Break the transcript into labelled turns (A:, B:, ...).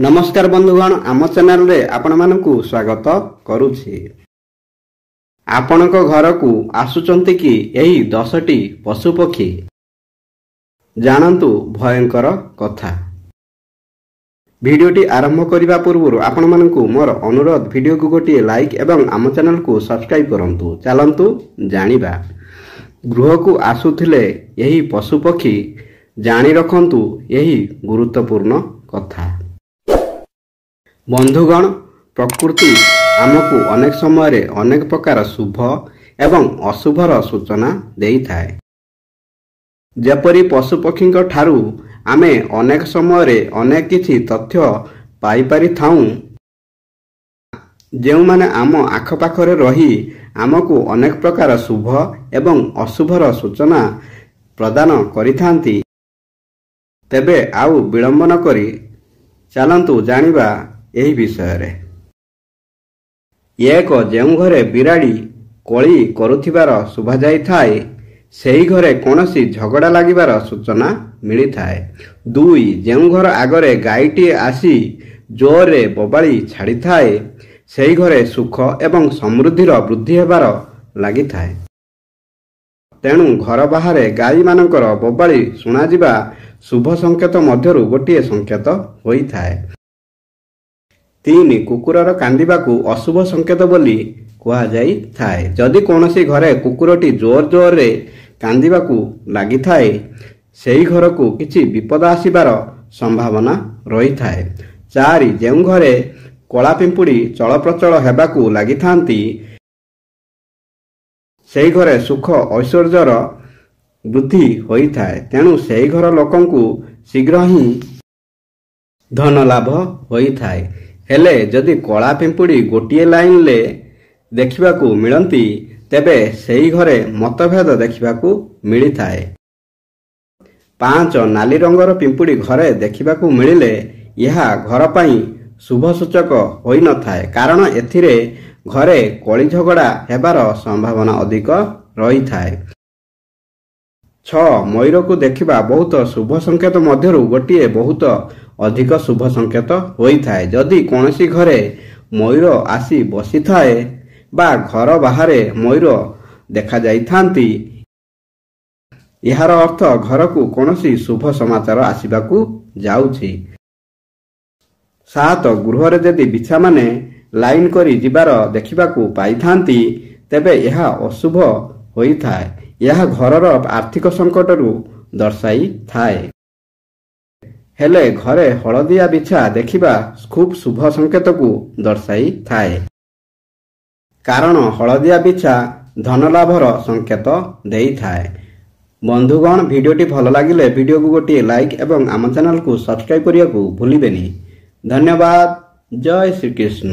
A: नमस्कार बंधुगण, आम चैनल रे आपण मानकु स्वागत करूछि। आपणक घर को आसुचंती कि एही 10टी पशुपक्षी जानन्तु भयंकर कथा। भिडियोटी आरंभ करिबा पूर्व आपण मानकु मोर अनुरोध, भिडियो को गोटे लाइक एवं आम चैनल को सब्सक्राइब करंतु। चलंतु जानिबा। गृह को आसुथिले एही पशुपक्षी जानी रखंतु एही गुरुत्वपूर्ण कथा। बंधुगण, प्रकृति आमको अनेक समय अनेक प्रकार शुभ एवं अशुभर सूचना देई थाए। जेपरी पशुपक्षी ठारू आमे अनेक समय अनेक किछि तथ्य पाई पारि थाऊ, जेउ माने आम आखपाखरे रही आमको अनेक प्रकार शुभ एवं अशुभर सूचना प्रदान करिथांती। तेबे आउ विलंब न करी चलंतु जानिबा एही विषय रे। एक जेउ घरे बिराड़ी कली करुथिबार शुभा जाई थाए, सेही घरे कोनोसी झगड़ा लागिबार सूचना मिली थाए। दुई, जेउ घर आगरे गाईटी आसी जोरे बबाली छाड़ी थाए, सेही घरे सुख एवं समृद्धिर वृद्धि हेबार लागि थाए। तेणु घर बाहरे गाई मानकर बबाली सुना जिबा शुभ संकेत मध्यरु गोटिए संकेत होई थाए। 3, कुकुरर कांदिबाकू अशुभ संकेत बोली कुहा जाई थाए। जदि कोनोसी घरे कुकुरटी जोर जोर रे कांदिबाकू लागि थाए, सेही घर को किछि विपद आसीबार संभावना रही थाए। 4, जेउ घरे कला पिंपुड़ी चलप्रचल हेबाकू लागि थांती, सेही घरे सुख ऐश्वर्यर वृद्धि होई थाए। तेणु सेही घर लोकंकू शीघ्र ही धन लाभ होई थाए। हेले जदि कला पिंपुड़ी गोटिए लाइन ले देखिबाकू मिलंती, तेबे सेही घरे मतभेद देखिबाकू मिली थाए। 5, नाली रंगर पिंपुड़ी घरे देखिबाकू मिलिले यह घर पाई शुभ सूचक होई न थाए, कारण एथिरे घरे कली झगड़ा हेबार संभावना अधिक रही थाए। 6, मयूर को देखिबा बहुत शुभ संकेत मध्यरु गोटिए बहुत अधिक शुभ संकेत होई थाए। जदि कोनोसी घरे मयूर आसी बसी थाए बा घर बाहरे मयूर देखा जाई थांती, यार अर्थ घर को कोनोसी शुभ समाचार आसीबाकू जाउछि। 7, गृह रे जदि बिछा माने लाइन करी जिबार देखिबाकू पाई थांती, तेबे यह अशुभ होई थाए। यह घरर आर्थिक संकट रु दर्शाई थाए। हेले घरे हलदिया बिछा देखिबा खूब शुभ संकेत को दर्शाई थाए, कारण हलदिया बिछा धन लाभर संकेत देई थाए। बंधुगण, भिडियोटी भल लागिले भिडियो को गोटे लाइक एवं आम चैनल को सब्सक्राइब करिया को भूलिबेनी। धन्यवाद। जय श्री कृष्ण।